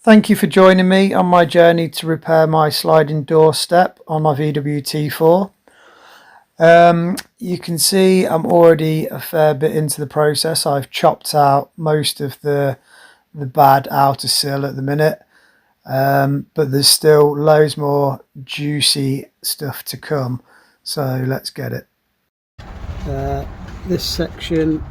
Thank you for joining me on my journey to repair my sliding door step on my VW T4. You can see I'm already a fair bit into the process. I've chopped out most of the bad outer sill at the minute, but there's still loads more juicy stuff to come, so let's get it. This section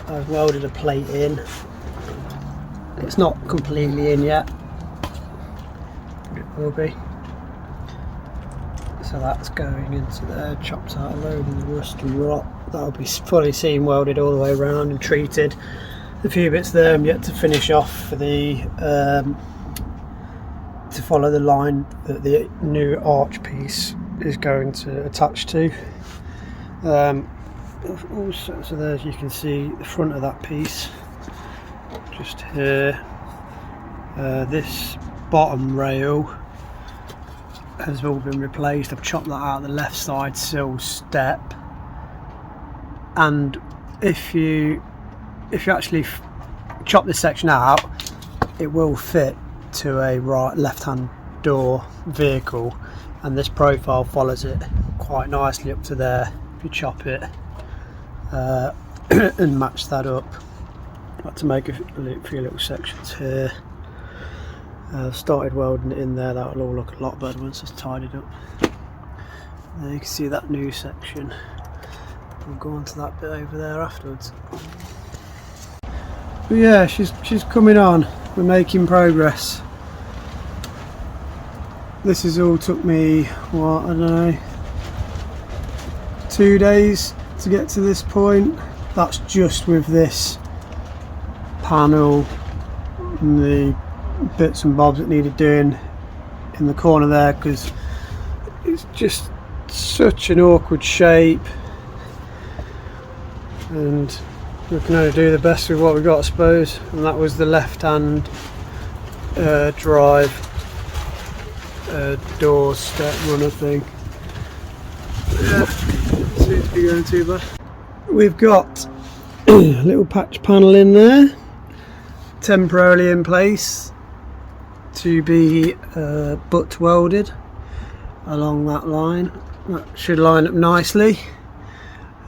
I've welded a plate in. It's not completely in yet, but it will be. So that's going into there, chopped out a load of the rust and rot. That'll be fully seam welded all the way around and treated. A few bits there I'm yet to finish off for the to follow the line that the new arch piece is going to attach to. Also, so there you can see the front of that piece. Just here, this bottom rail has all been replaced. I've chopped that out of the left side sill step, and if you actually chop this section out, it will fit to a left-hand door vehicle, and this profile follows it quite nicely up to there if you chop it and match that up. Like to make a few little sections here. I've started welding it in there. That will all look a lot better once it's tidied up. There you can see that new section. We'll go on to that bit over there afterwards. But yeah, she's coming on. We're making progress. This has all took me, what, I don't know, 2 days to get to this point. That's just with this panel and the bits and bobs that needed doing in the corner there, because it's just such an awkward shape, and we can only do the best with what we got, I suppose. And that was the left hand drive door step runner thing. Yeah, seems to be going too bad. We've got a little patch panel in there, temporarily in place to be butt welded along that line. That should line up nicely.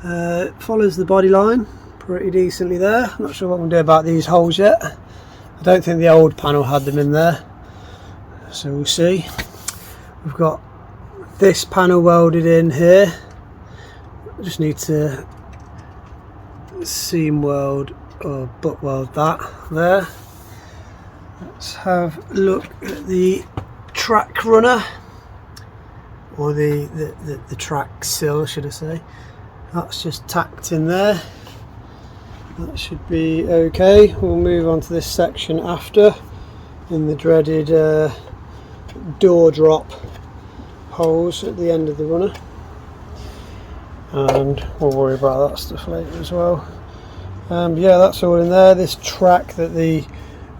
It follows the body line pretty decently there. Not sure what I'm going to do about these holes yet. I don't think the old panel had them in there, so we'll see. We've got this panel welded in here. I just need to seam weld or butt weld that there. Let's have a look at the track runner, or the track sill, should I say. That's just tacked in there. That should be okay. We'll move on to this section after, in the dreaded door drop holes at the end of the runner, and we'll worry about that stuff later as well. Yeah, that's all in there. This track that the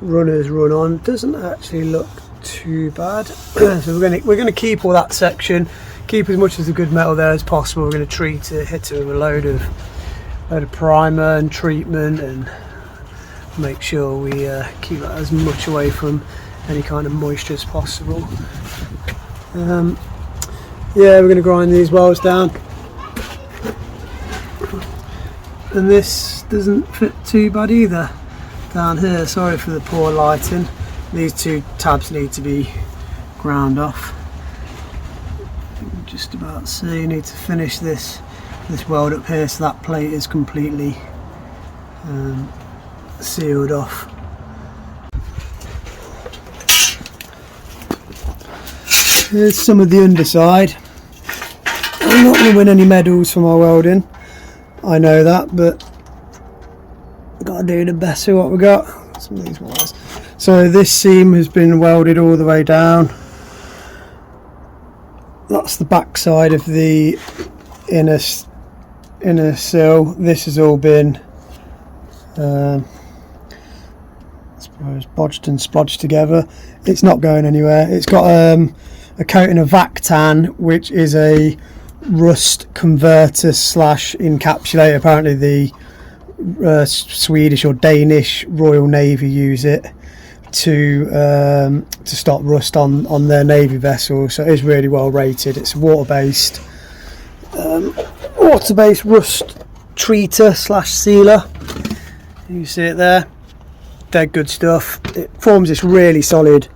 runners run on doesn't actually look too bad. So we're gonna keep all that section, keep as much of the good metal there as possible. We're going to treat it, hit it with a load of primer and treatment, and make sure we keep that as much away from any kind of moisture as possible. Yeah, we're going to grind these welds down, and this doesn't fit too bad either down here. Sorry for the poor lighting. These two tabs need to be ground off. Just about see, you need to finish this weld up here so that plate is completely sealed off. Here's some of the underside. I'm not going to win any medals for my welding, I know that, but we've got to do the best with what we got. Some of these wires. So this seam has been welded all the way down. That's the back side of the inner sill. This has all been I suppose bodged and splodged together. It's not going anywhere. It's got a coating of Vactan, which is a rust converter slash encapsulator. Apparently the Swedish or Danish Royal Navy use it to stop rust on their navy vessels, so it is really well rated. It's water-based rust treater slash sealer. You see it there, dead good stuff. It forms this really solid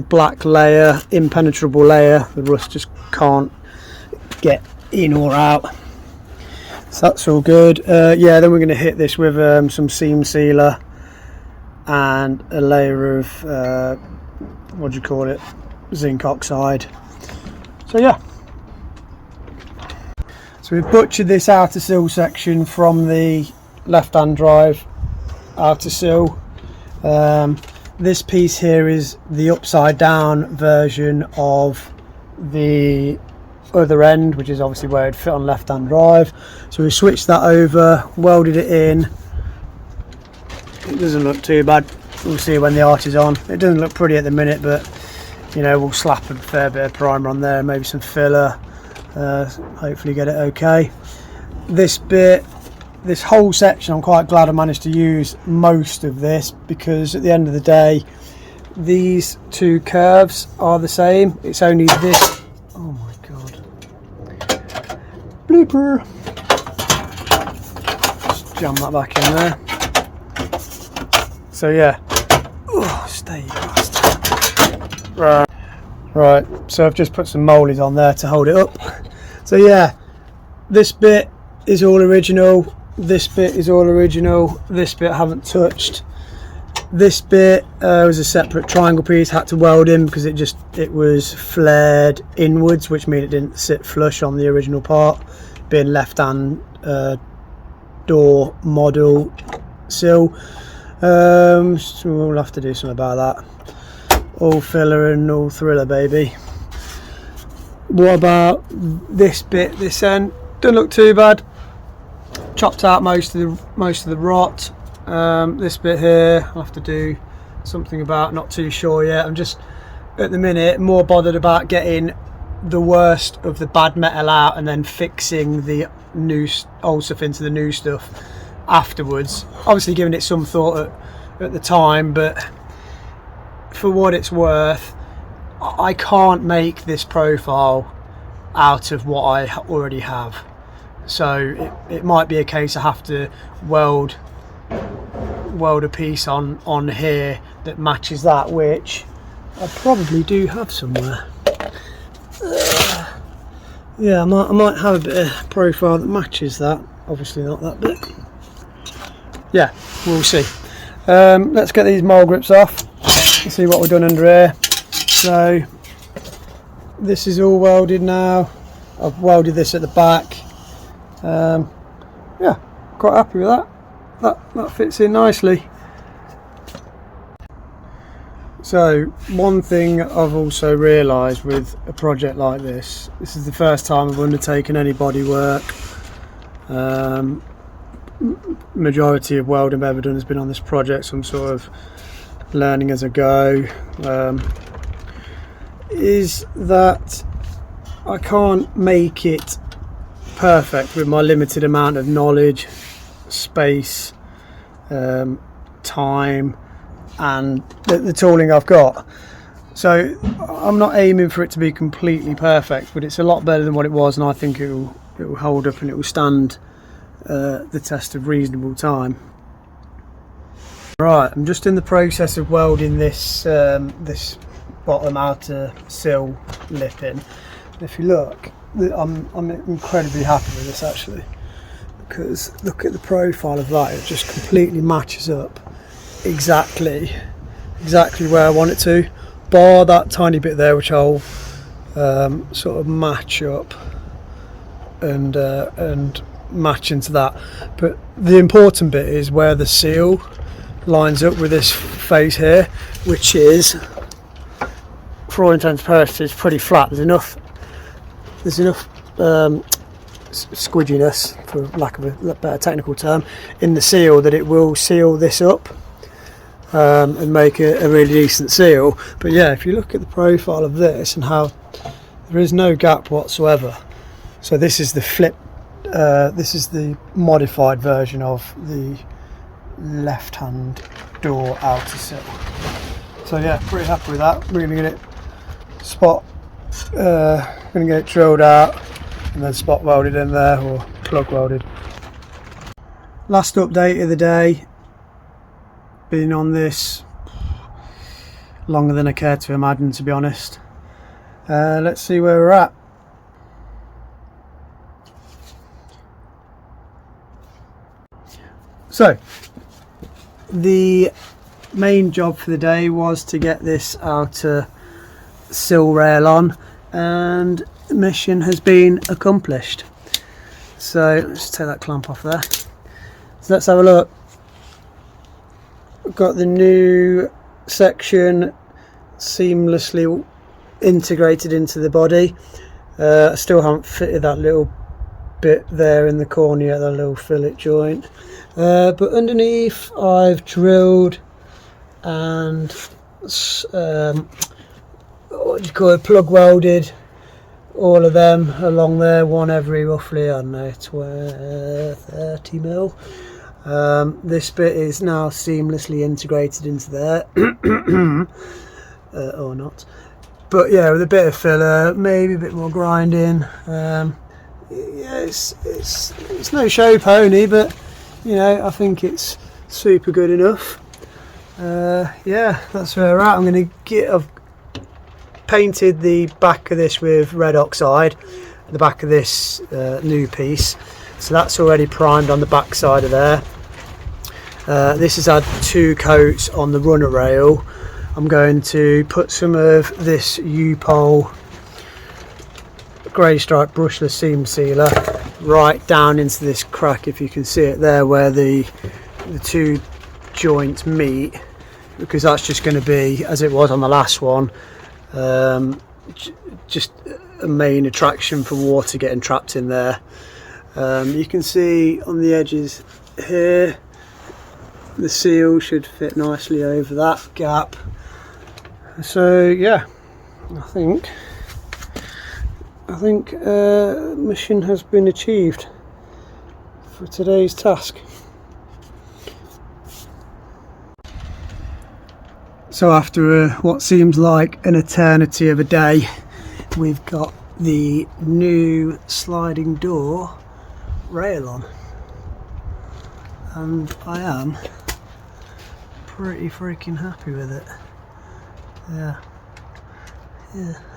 black layer, impenetrable layer. The rust just can't get in or out, so that's all good. Yeah, then we're going to hit this with some seam sealer and a layer of what do you call it, zinc oxide. So yeah, so we've butchered this outer sill section from the left hand drive outer sill. This piece here is the upside down version of the other end, which is obviously where it'd fit on left hand drive. So we switched that over, welded it in. It doesn't look too bad. We'll see when the arch is on. It doesn't look pretty at the minute, but you know, we'll slap a fair bit of primer on there, maybe some filler, hopefully get it okay. This bit, this whole section, I'm quite glad I managed to use most of this, because at the end of the day these two curves are the same. It's only this, oh my god, blooper, just jam that back in there. So yeah, oh, stay bastard. Right, so I've just put some mollies on there to hold it up. So yeah, this bit is all original, this bit is all original, this bit I haven't touched. This bit was a separate triangle piece, had to weld in because it was flared inwards, which means it didn't sit flush on the original part, being left hand door model sill. So we'll have to do something about that. All filler and all thriller, baby. What about this bit, this end? Doesn't look too bad. Chopped out most of the rot. This bit here I'll have to do something about, not too sure yet. I'm just at the minute more bothered about getting the worst of the bad metal out and then fixing the new old stuff into the new stuff afterwards. Obviously giving it some thought at the time, but for what it's worth, I can't make this profile out of what I already have. So it might be a case I have to weld a piece on here that matches that, which I probably do have somewhere. Yeah, I might have a bit of profile that matches that. Obviously not that bit. Yeah, we'll see. Let's get these mole grips off and see what we've done under here. So this is all welded now. I've welded this at the back. Yeah, quite happy with that. That fits in nicely. So one thing I've also realised with a project like this is the first time I've undertaken any body work. Majority of welding I've ever done has been on this project, so I'm sort of learning as I go. Is that I can't make it perfect with my limited amount of knowledge, space, time and the tooling I've got. So I'm not aiming for it to be completely perfect, but it's a lot better than what it was, and I think it will hold up and it will stand the test of reasonable time. Right, I'm just in the process of welding this this bottom outer sill lip in. If you look, I'm incredibly happy with this actually, because look at the profile of that. It just completely matches up exactly where I want it to, bar that tiny bit there, which I'll sort of match up and match into that. But the important bit is where the seal lines up with this face here, which is, for all intents and purposes, pretty flat. There's enough squidginess, for lack of a better technical term, in the seal that it will seal this up and make a really decent seal. But yeah, if you look at the profile of this and how there is no gap whatsoever. So this is the flip, this is the modified version of the left hand door outer sill. So yeah, pretty happy with that. We're gonna get it gonna get it drilled out and then spot welded in there, or plug welded. Last update of the day. Been on this longer than I care to imagine, to be honest. Let's see where we're at. So the main job for the day was to get this outer sill rail on, and the mission has been accomplished. So let's take that clamp off there. So let's have a look. We've got the new section seamlessly integrated into the body. I still haven't fitted that little bit there in the corner yet, that little fillet joint, but underneath I've drilled and what do you call it, plug welded all of them along there, one every roughly, I don't know, 30 mil. This bit is now seamlessly integrated into there, or not, but yeah, with a bit of filler, maybe a bit more grinding. Yeah, it's no show pony, but you know, I think it's super good enough. Yeah, that's where we're at. I've painted the back of this with red oxide, the back of this new piece, so that's already primed on the back side of there. This has had 2 coats on the runner rail. I'm going to put some of this U-pole grey stripe brushless seam sealer right down into this crack, if you can see it there, where the 2 joints meet, because that's just going to be, as it was on the last one, just a main attraction for water getting trapped in there. You can see on the edges here, the seal should fit nicely over that gap. So yeah, I think mission has been achieved for today's task. So after what seems like an eternity of a day, we've got the new sliding door rail on, and I am pretty freaking happy with it. Yeah,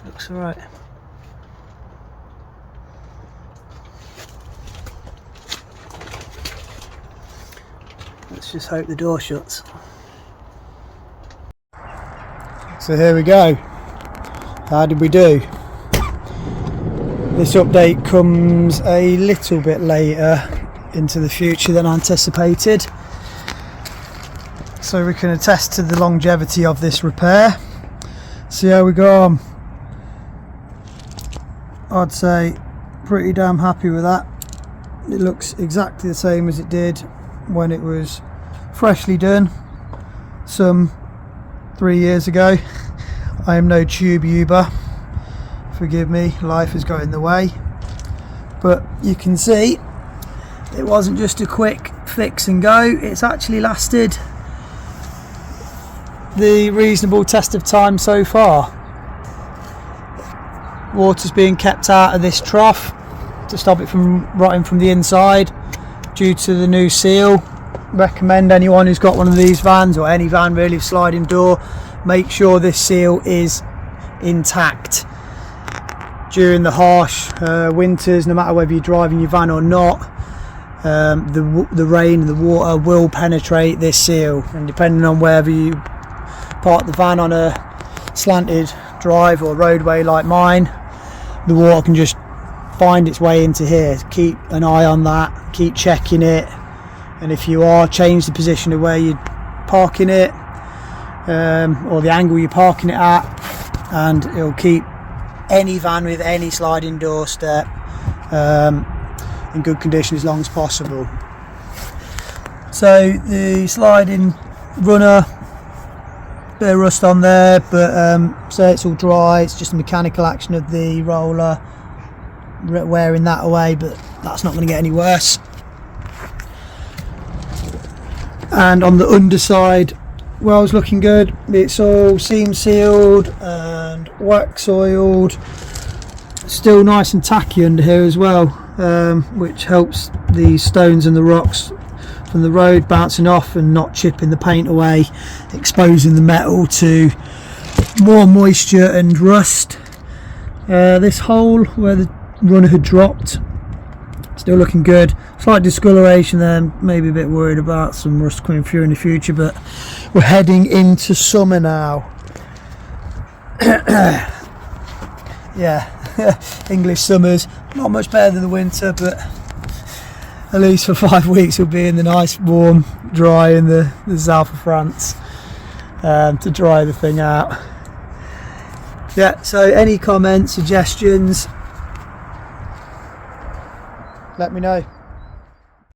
looks alright. Let's just hope the door shuts. So here we go. How did we do? This update comes a little bit later into the future than anticipated, so we can attest to the longevity of this repair. See how we go on. I'd say pretty damn happy with that. It looks exactly the same as it did when it was freshly done some 3 years ago. I am no tube uber, forgive me, life has got in the way, but you can see it wasn't just a quick fix and go. It's actually lasted the reasonable test of time so far. Water's being kept out of this trough to stop it from rotting from the inside due to the new seal. Recommend anyone who's got one of these vans, or any van really, sliding door, make sure this seal is intact during the harsh winters. No matter whether you're driving your van or not, the rain and the water will penetrate this seal, and depending on whether you park the van on a slanted drive or roadway like mine, the water can just find its way into here. Keep an eye on that, keep checking it, and if you are, change the position of where you're parking it, or the angle you're parking it at, and it'll keep any van with any sliding door step in good condition as long as possible. So the sliding runner, bit of rust on there, but so it's all dry. It's just a mechanical action of the roller wearing that away, but that's not going to get any worse. And on the underside well's looking good. It's all seam sealed and wax oiled. Still nice and tacky under here as well, which helps the stones and the rocks from the road bouncing off and not chipping the paint away, exposing the metal to more moisture and rust. This hole where the runner had dropped, still looking good. Slight discoloration there, maybe a bit worried about some rust coming through in the future, but we're heading into summer now. Yeah, English summers not much better than the winter, but at least for 5 weeks we'll be in the nice warm dry in the south of France, to dry the thing out. Yeah, so any comments, suggestions, let me know.